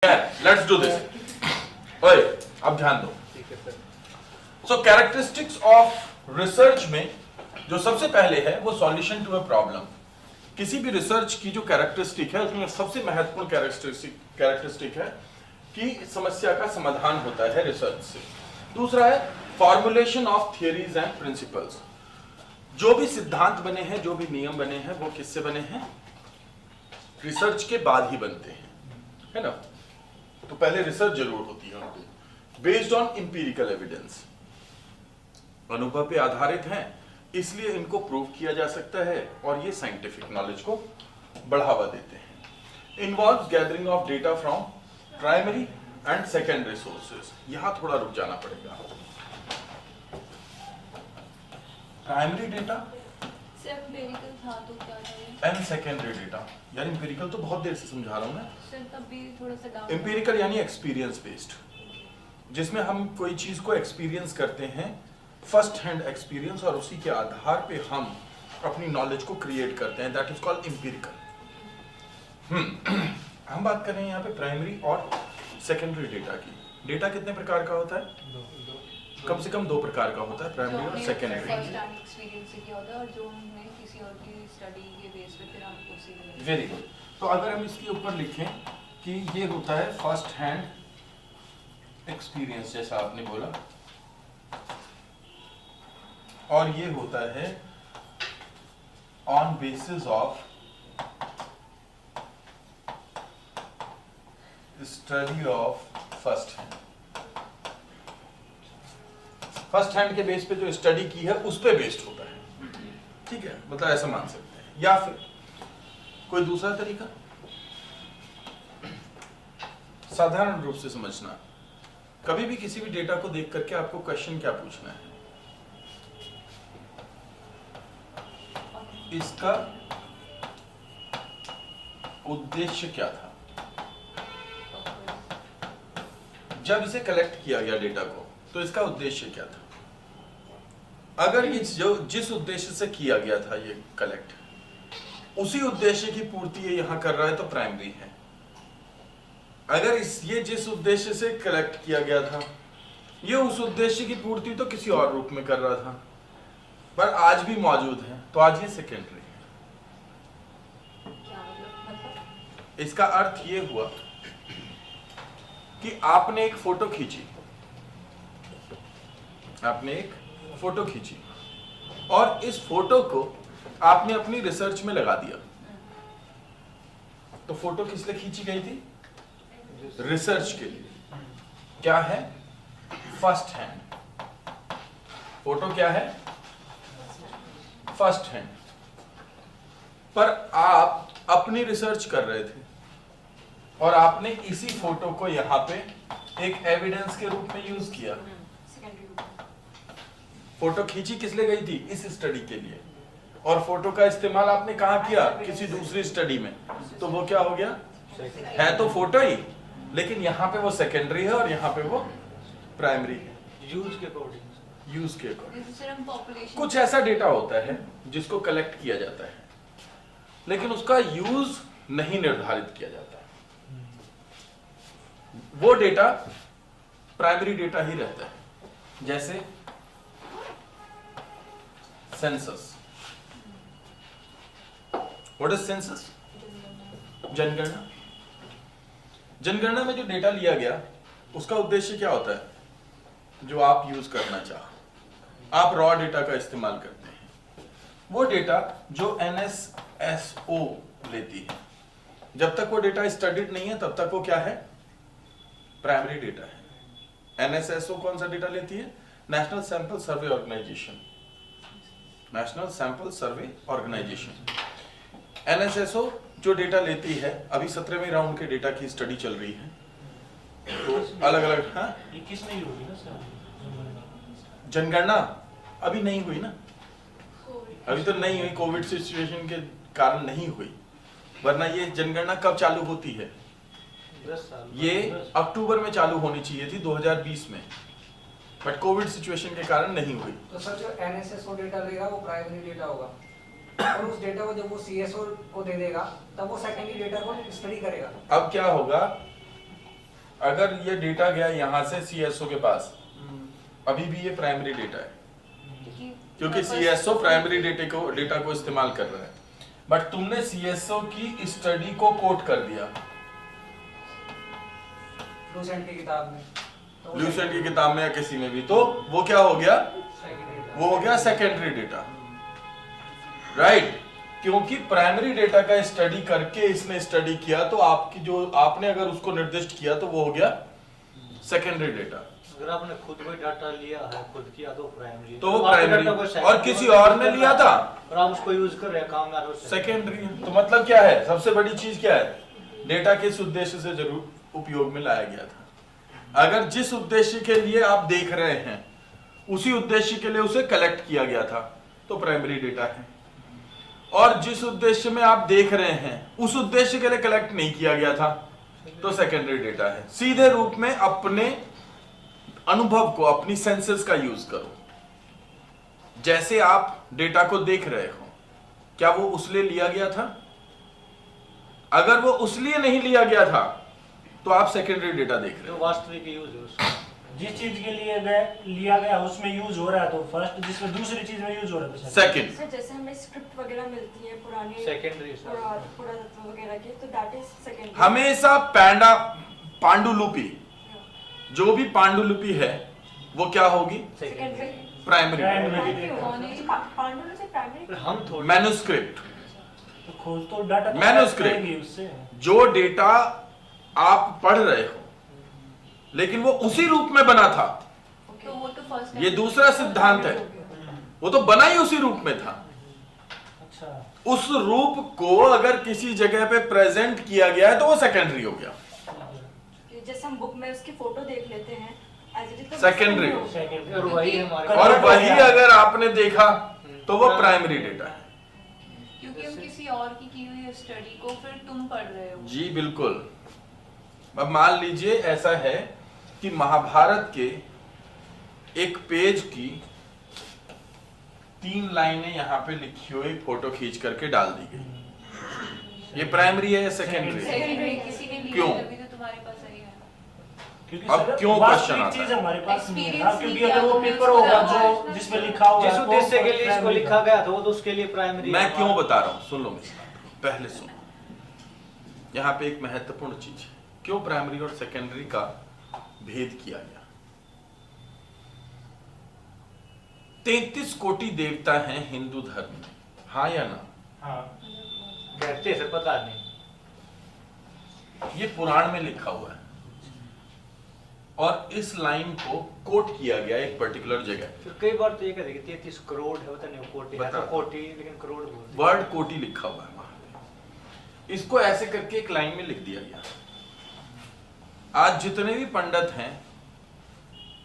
Let's do this. ओए अब ध्यान दो। सो कैरेक्टरिस्टिक्स ऑफ रिसर्च में जो सबसे पहले है वो सॉल्यूशन टू अ प्रॉब्लम। किसी भी रिसर्च की जो कैरेक्टरिस्टिक है उसमें सबसे महत्वपूर्ण कैरेक्टरिस्टिक है कि समस्या का समाधान होता है रिसर्च से। दूसरा है formulation of theories and principles. जो भी सिद्धांत बने हैं, जो भी नियम बने हैं, वो किससे बने हैं? रिसर्च के बाद ही बनते हैं, है ना? तो पहले रिसर्च जरूर होती है उनकी। बेस्ड ऑन इंपीरिकल एविडेंस, अनुभव पे आधारित हैं, इसलिए इनको प्रूव किया जा सकता है और ये साइंटिफिक नॉलेज को बढ़ावा देते हैं। Involves gathering of data from primary and secondary sources. यहां थोड़ा रुक जाना पड़ेगा। प्राइमरी डेटा एम्पिरिकल था तो क्या था ये? And secondary data. यार इंपीरिकल तो बहुत देर से समझा रहा हूं मैं। सर तब भी थोड़ा सा डाउट। इंपीरिकल यानी एक्सपीरियंस बेस्ड, जिसमें हम कोई चीज को एक्सपीरियंस करते हैं, फर्स्ट हैंड एक्सपीरियंस, और उसी के आधार पे हम अपनी नॉलेज को क्रिएट करते हैं। That is called empirical. हम बात कर रहे हैं यहाँ पे प्राइमरी और सेकेंडरी डेटा की। डेटा कितने प्रकार का होता है? कम से कम 2 प्रकार का होता है, प्राइमरी और सेकेंडरी। फर्स्ट हैंड एक्सपीरियंस से क्या होता है और जो हमने किसी और की स्टडी के बेस पे फिर हम उसी में। Very good. तो अगर हम इसके ऊपर लिखें कि ये होता है फर्स्ट हैंड एक्सपीरियंस, जैसा आपने बोला, और ये होता है on basis of study of first hand. First hand के बेस पे जो स्टडी की है उस पे बेस्ड होता है, ठीक है? मतलब ऐसा मान सकते हैं। या फिर कोई दूसरा तरीका, साधारण रूप से समझना। कभी भी किसी भी डेटा को देख करके आपको क्वेश्चन क्या पूछना है? इसका उद्देश्य क्या था? जब इसे कलेक्ट किया गया डेटा को, तो इसका उद्देश्य क्या था? अगर ये जिस उद्देश्य से किया गया था ये कलेक्ट, उसी उद्देश्य की पूर्ति ये यहां कर रहा है, तो प्राइमरी है। अगर ये जिस उद्देश्य से कलेक्ट किया गया था, ये उस उद्देश्य की पूर्ति तो किसी और रूप में कर रहा था, पर आज भी मौजूद है, तो आज ये सेकेंडरी है। क्या मतलब? इसका अर्थ ये हुआ कि आपने एक फोटो खींची, और इस फोटो को आपने अपनी रिसर्च में लगा दिया। तो फोटो किस लिए खींची गई थी? रिसर्च के लिए। क्या है? First hand. फोटो क्या है? First hand. पर आप अपनी रिसर्च कर रहे थे और आपने इसी फोटो को यहां पे एक एविडेंस के रूप में यूज किया। फोटो खींची किस लिए गई थी? इस स्टडी के लिए। और फोटो का इस्तेमाल आपने कहां किया? किसी दूसरी स्टडी में। तो वो क्या हो गया? है तो फोटो ही, लेकिन यहां पे वो सेकेंडरी है और यहां पे वो प्राइमरी है। यूज के अकॉर्डिंग कुछ ऐसा डेटा होता है जिसको कलेक्ट किया जाता है, लेकिन उसका यूज नहीं निर्धारित किया जाता। वो डेटा प्राइमरी डेटा ही रहता है। जैसे सेंसस। What is census? जनगणना। जनगणना में जो डेटा लिया गया उसका उद्देश्य क्या होता है? जो आप यूज करना चाहो, आप रॉ डेटा का इस्तेमाल करते हैं। वो डेटा जो NSSO लेती है, जब तक वो डेटा स्टडीड नहीं है तब तक वो क्या है? प्राइमरी डेटा है। NSSO कौन सा डेटा लेती है? National sample survey organisation. National sample survey organisation. NSSO जो डेटा लेती है, अभी 17वें राउंड के डेटा की स्टडी चल रही है, तो अलग अलग। हाँ, 21 नहीं होगी ना सर? जनगणना अभी नहीं हुई ना, अभी तो नहीं हुई, कोविड सिचुएशन के कारण नहीं हुई, वरना ये जनगणना कब चालू होती है? 10 साल। ये अक्टूबर में चालू होनी चाहिए थी 2020 में, बट कोविड सिचुएशन के कारण नहीं हुई। तो सर जो NSSO डेटा लेगा वो प्राइमरी डेटा होगा, और उस डेटा को जब वो CSO को दे देगा तब वो सेकेंडरी डेटा को स्टडी करेगा। अब क्या होगा? अगर ये डेटा गया यहाँ से CSO के पास, अभी भी ये प्राइमरी डेटा है क्योंकि CSO प्राइमरी डेटा को इस्तेमाल कर रहा है। बट तुमने CSO की स्टडी को कोट कर दिया लूसेंट की किताब में, तो वो ल्यूसेंट की किताब में या किसी में भी, तो वो क्या हो गया? secondary data। वो हो गया सेकेंडरी डेटा, राइट? क्योंकि प्राइमरी डेटा का स्टडी करके इसने स्टडी किया, तो आपकी जो आपने अगर उसको निर्दिष्ट किया तो वो हो गया सेकेंडरी डेटा। अगर आपने खुद कोई डाटा लिया है, खुद किया तो प्राइमरी, तो वो आपके प्राइमरी, डाटा को और secondary किसी में और use ने कर लिया रहा था है, और आप उसको यूज कर रहे हैं काम में, सेकेंडरी। तो मतलब क्या है, सबसे बड़ी चीज क्या है? डेटा किस उद्देश्य से जरूर उपयोग में लाया गया था। अगर जिस उद्देश्य के लिए आप देख रहे हैं उसी उद्देश्य के लिए उसे कलेक्ट किया गया था तो प्राइमरी डेटा है, और जिस उद्देश्य में आप देख रहे हैं उस उद्देश्य के लिए कलेक्ट नहीं किया गया था तो सेकेंडरी डेटा है। सीधे रूप में अपने अनुभव को, अपनी सेंसेस का यूज करो। जैसे आप डेटा को देख रहे हो, क्या वो उसलिए लिया गया था? अगर वो उसलिए नहीं लिया गया था तो आप सेकेंडरी डेटा देख रहे जो हो। वास्तविक यूज है उसका। जिस चीज के लिए लिया गया उसमें यूज हो रहा है तो फर्स्ट, जिसमें दूसरी चीज में यूज हो रहा है तो सेकेंड। सर जैसे हमें स्क्रिप्ट वगैरह मिलती है पुराने सेकेंडरी पुरातत्व वगैरह के, तो दैट इज सेकेंडरी। हमेशा पांडुलिपि, जो भी पांडुलिपि है वो क्या होगी? Secondary primary. पांडुलिपि से प्राइमरी। हम थोड़ी मैन्युस्क्रिप्ट, तो खोज तो डाटा तो मैन्युस्क्रिप्ट। करेगी उससे। जो डेटा आप पढ़ रहे हो लेकिन वो उसी रूप में बना था, तो वो तो फर्स्ट ये दूसरा सिद्धांत है। वो तो बना ही उसी रूप में था। अच्छा, उस रूप को अगर किसी जगह पे प्रेजेंट किया गया है तो वो सेकेंडरी हो गया। जैसे हम बुक में उसकी फोटो देख लेते हैं as it is, तो Secondary। हो गया। सेकेंड और वही हमारे और वही अगर आपने देखा तो वो प्राइमरी डेटा है। क्योंकि हम किसी और की हुई स्टडी को फिर तुम पढ़ रहे हो। जी बिल्कुल। अब मान लीजिए ऐसा है कि महाभारत के एक पेज की 3 लाइनें यहाँ पे लिखी हुई फोटो खींच करके डाल दी गई, ये प्राइमरी है या सेकेंडरी है? सेकेंडरी किसी ने लिया क्यों? तभी तो तुम्हारे पास आई है। क्योंकि अब सर, क्यों वास्तविक question आता चीज है? हमारे पास नहीं है ना, Experience क्योंकि नहीं अगर वो किया पेपर हमने होगा उसका जो ना- जिसमें लिखा हुआ जिस है, तो उद्देश्य के लिए इसको primary लिखा गया था वो तो उसके लिए प्राइमरी। मैं क्यों बता रहा हूं, सुन लो मेरी बात, पहले सुनो। यहाँ पे एक महत्वपूर्ण चीज है, क्यों प्राइमरी और सेकेंडरी का भेद किया गया। 33 कोटि देवता हैं हिंदू धर्म में, हाँ या ना? हाँ, कहते से पता नहीं, ये पुराण में लिखा हुआ है और इस लाइन को कोट किया गया एक पर्टिकुलर जगह। फिर कई बार तो ये कहते हैं कि 33 करोड़ है, पता नहीं कोटि है बता। तो कोटि, लेकिन करोड़ बोलते हैं। वर्ड कोटि लिखा हुआ है वहां पे। इसको ऐसे करके एक लाइन में लिख दिया गया। आज जितने भी पंडित हैं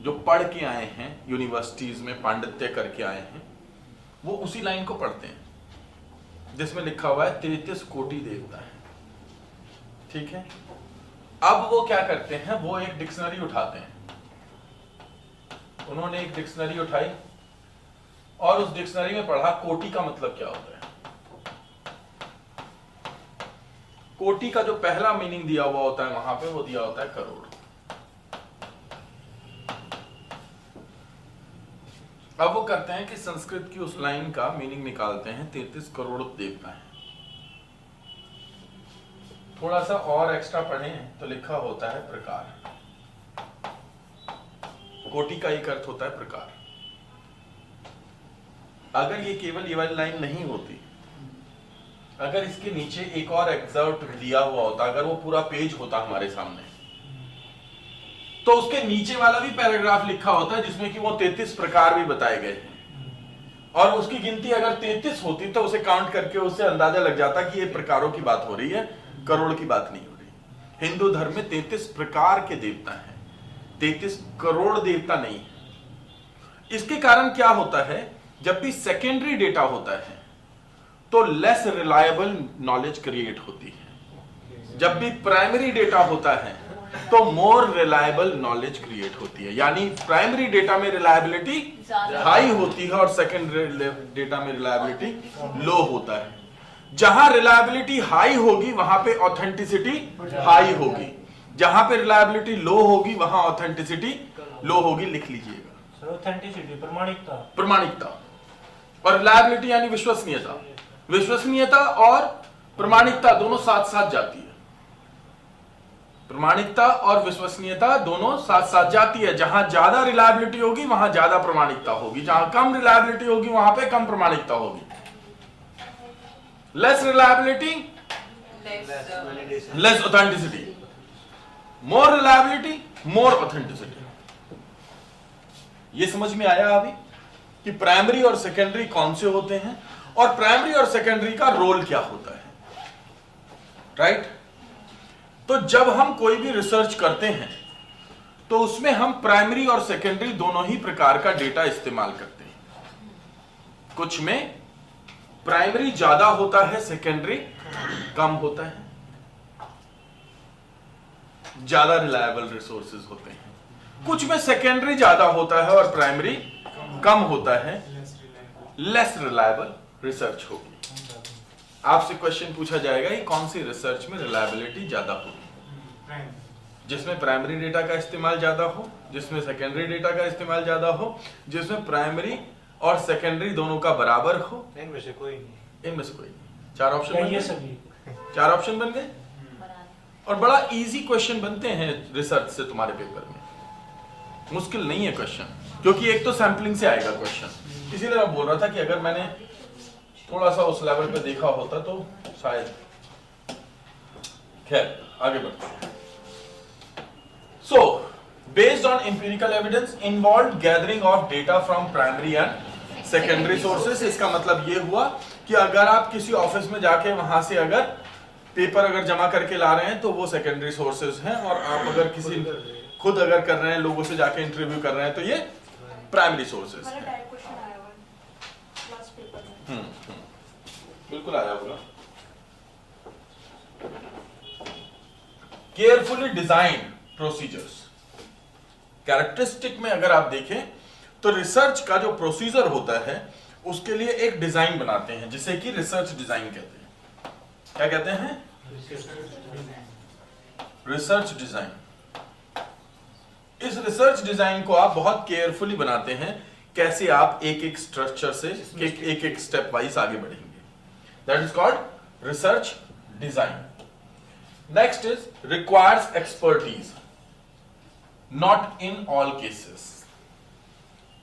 जो पढ़ के आए हैं, यूनिवर्सिटीज में पांडित्य करके आए हैं, वो उसी लाइन को पढ़ते हैं जिसमें लिखा हुआ है 33 कोटि देवता है। ठीक है, अब वो क्या करते हैं, वो एक डिक्शनरी उठाते हैं। उन्होंने एक डिक्शनरी उठाई और उस डिक्शनरी में पढ़ा कोटि का मतलब क्या होता है। कोटि का जो पहला मीनिंग दिया हुआ होता है वहां पे, वो दिया होता है करोड़। अब वो करते हैं कि संस्कृत की उस लाइन का मीनिंग निकालते हैं, 33 करोड़ देवता है। थोड़ा सा और एक्स्ट्रा पढ़ें तो लिखा होता है प्रकार। कोटि का एक अर्थ होता है प्रकार। अगर ये केवल ये वाली लाइन नहीं होती, अगर इसके नीचे एक और एक्सर्ट दिया हुआ होता, अगर वो पूरा पेज होता हमारे सामने, तो उसके नीचे वाला भी पैराग्राफ लिखा होता है जिसमें कि वो 33 प्रकार भी बताए गए हैं, और उसकी गिनती अगर 33 होती तो उसे काउंट करके उससे अंदाजा लग जाता कि ये प्रकारों की बात हो रही है, करोड़ की बात नहीं हो रही। हिंदू धर्म में 33 प्रकार के देवता हैं, 33 करोड़ देवता नहीं है। इसके कारण क्या होता है, जब भी सेकेंडरी डेटा होता है तो लेस रिलायबल नॉलेज क्रिएट होती है। जब भी प्राइमरी डेटा होता है तो मोर रिलायबल नॉलेज क्रिएट होती है। यानी प्राइमरी डेटा में रिलायबिलिटी ज्यादा हाई होती है और सेकेंडरी डेटा में रिलायबिलिटी लो होता है। जहां रिलायबिलिटी हाई होगी वहां पे ऑथेंटिसिटी हाई होगी। जहां पे रिलायबिलिटी लो होगी वहां ऑथेंटिसिटी लो होगी, लिख लीजिएगा। सर ऑथेंटिसिटी प्रामाणिकता, प्रमाणिकता और रिलायबिलिटी यानी विश्वसनीयता। विश्वसनीयता और प्रमाणिकता दोनों साथ साथ जाती है। प्रमाणिकता और विश्वसनीयता दोनों साथ साथ जाती है। जहां ज्यादा रिलायबिलिटी होगी वहां ज्यादा प्रमाणिकता होगी, जहां कम रिलायबिलिटी होगी वहां पे कम प्रमाणिकता होगी। लेस रिलायबिलिटी लेस ऑथेंटिसिटी, मोर रिलायबिलिटी मोर ऑथेंटिसिटी। ये समझ में आया अभी कि प्राइमरी और सेकेंडरी कौन से होते हैं और प्राइमरी और सेकेंडरी का रोल क्या होता है, राइट? तो जब हम कोई भी रिसर्च करते हैं तो उसमें हम प्राइमरी और सेकेंडरी दोनों ही प्रकार का डेटा इस्तेमाल करते हैं। कुछ में प्राइमरी ज्यादा होता है, सेकेंडरी कम होता है, ज्यादा रिलायबल रिसोर्सेज होते हैं। कुछ में सेकेंडरी ज्यादा होता है और प्राइमरी कम होता है, लेस रिलायबल रिसर्च होगी। आपसे क्वेश्चन पूछा जाएगा कि कौन सी रिसर्च में रिलायबिलिटी ज्यादा होगी? जिसमें प्राइमरी डेटा का इस्तेमाल ज्यादा हो, जिसमें सेकेंडरी डेटा का इस्तेमाल ज्यादा हो, जिसमें प्राइमरी और सेकेंडरी दोनों का बराबर हो। इनमें से कोई नहीं। इनमें से कोई नहीं। चार ऑप्शन बन ये गए? सभी चार ऑप्शन बन गए और बड़ा इजी क्वेश्चन बनते हैं रिसर्च से तुम्हारे पेपर में। मुश्किल नहीं है क्वेश्चन, क्योंकि एक तो सैंपलिंग से आएगा क्वेश्चन। इसीलिए मैं बोल रहा था कि अगर मैंने थोड़ा सा उस लेवल पे देखा होता तो शायद। खैर आगे बढ़ते हैं। So, based on empirical evidence involved gathering of data from primary and secondary sources। इसका मतलब ये हुआ कि अगर आप किसी ऑफिस में जाके वहां से अगर पेपर अगर जमा करके ला रहे हैं तो वो सेकेंडरी सोर्सेज हैं, और आप अगर किसी खुद अगर कर रहे हैं, लोगों से जाके इंटरव्यू कर रहे हैं, तो ये प्राइमरी सोर्सेज हमारा हैं। डायरेक्ट क्वेश्चन आया हुआ लास्ट पेपर में। बिल्कुल आया होगा। Carefully design procedures. कैरेक्टरिस्टिक में अगर आप देखें तो रिसर्च का जो प्रोसीजर होता है उसके लिए एक डिजाइन बनाते हैं जिसे कि रिसर्च डिजाइन कहते हैं। क्या कहते हैं? Research design. इस रिसर्च डिजाइन को आप बहुत केयरफुली बनाते हैं, कैसे आप एक एक स्ट्रक्चर से एक एक स्टेप वाइज आगे बढ़ेंगे। That is called research design. Next is requires expertise, not in all cases.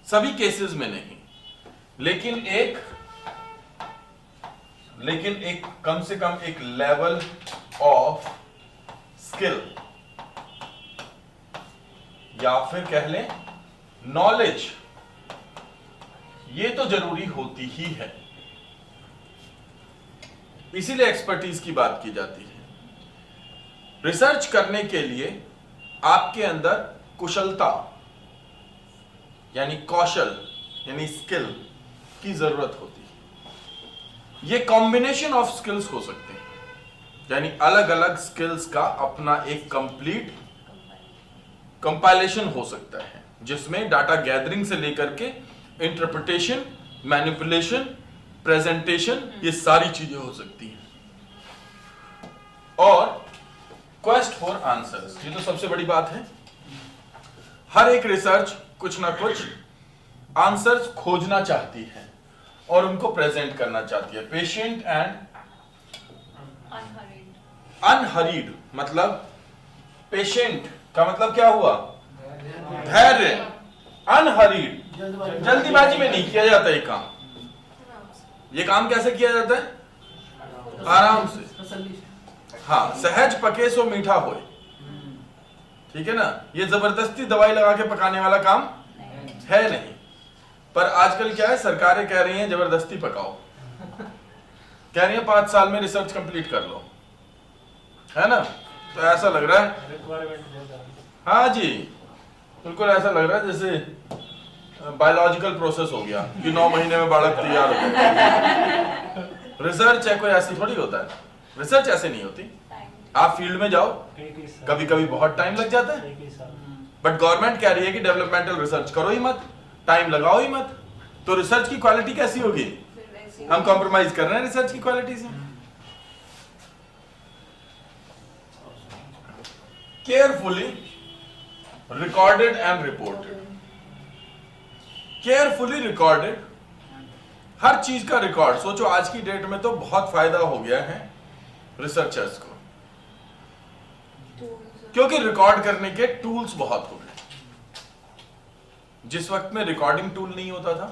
सभी केसेस में नहीं, लेकिन एक कम से कम एक लेवल ऑफ स्किल या फिर कह लें नॉलेज, ये तो जरूरी होती ही है। इसीलिए एक्सपर्टीज की बात की जाती है। रिसर्च करने के लिए आपके अंदर कुशलता यानी कौशल यानी स्किल की जरूरत होती है। ये कॉम्बिनेशन ऑफ स्किल्स हो सकते हैं, यानी अलग अलग स्किल्स का अपना एक कंप्लीट कंपाइलेशन हो सकता है, जिसमें डाटा गैदरिंग से लेकर के इंटरप्रिटेशन, मैनिपुलेशन, प्रेजेंटेशन, ये सारी चीजें हो सकती हैं। और क्वेस्ट फॉर आंसर्स, ये तो सबसे बड़ी बात है। हर एक रिसर्च कुछ ना कुछ आंसर्स खोजना चाहती है और उनको प्रेजेंट करना चाहती है। पेशेंट एंड अनहरीड, मतलब पेशेंट का मतलब क्या हुआ? धैर्य। अनहरीड, जल्दीबाजी में नहीं किया जाता ये काम। ये काम कैसे किया जाता है? आराम से। हाँ, सहज पके सो मीठा होए, ठीक है ना। ये जबरदस्ती दवाई लगा के पकाने वाला काम है नहीं। पर आजकल क्या है, सरकारें कह रही हैं जबरदस्ती पकाओ, कह रही हैं 5 साल में रिसर्च कंप्लीट कर लो, है ना। तो ऐसा लग रहा है, रिक्वायरमेंट देता है। हाँ जी, बिल्कुल ऐसा लग रहा है जैसे बायोलॉजिकल प्रोसेस हो गया कि 9 महीने में बालक तैयार हो गया। रिसर्च है कोई ऐसी थोड़ी होता है, रिसर्च ऐसे नहीं होती। आप फील्ड में जाओ, कभी कभी बहुत टाइम लग जाता है, बट गवर्नमेंट कह रही है कि डेवलपमेंटल रिसर्च करो ही मत, टाइम लगाओ ही मत। तो रिसर्च की क्वालिटी कैसी होगी? हम कॉम्प्रोमाइज कर रहे हैं रिसर्च की क्वालिटी से। Carefully recorded and reported. Carefully recorded, हर चीज का रिकॉर्ड। सोचो आज की डेट में तो बहुत फायदा हो गया है रिसर्चर्स को, क्योंकि रिकॉर्ड करने के टूल्स बहुत हो गए। जिस वक्त में रिकॉर्डिंग टूल नहीं होता था,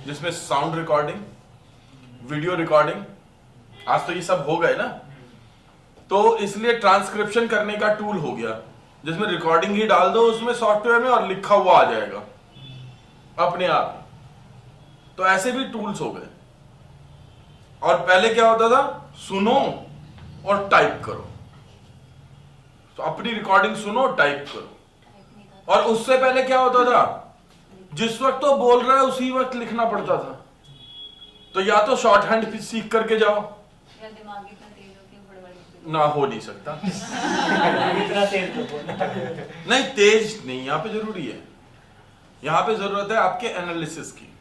जिसमें साउंड रिकॉर्डिंग, वीडियो रिकॉर्डिंग, आज तो ये सब हो गए ना, तो इसलिए ट्रांसक्रिप्शन करने का टूल हो गया, जिसमें रिकॉर्डिंग ही डाल दो उसमें सॉफ्टवेयर में और लिखा हुआ आ जाएगा अपने आप। तो ऐसे भी टूल्स हो गए। और पहले क्या होता था, सुनो और टाइप करो। तो अपनी रिकॉर्डिंग सुनो, टाइप करो। और उससे पहले क्या होता था, जिस वक्त तो बोल रहा है उसी वक्त लिखना पड़ता था। तो या तो शॉर्ट हैंड सीख करके जाओ, या दिमाग इतना तेज हो कि बड़बड़ ना हो नहीं सकता। इतना तेज तो बोलना। नहीं, तेज नहीं, यहां पे जरूरी है, यहां पे जरूरत है आपके एनालिसिस की।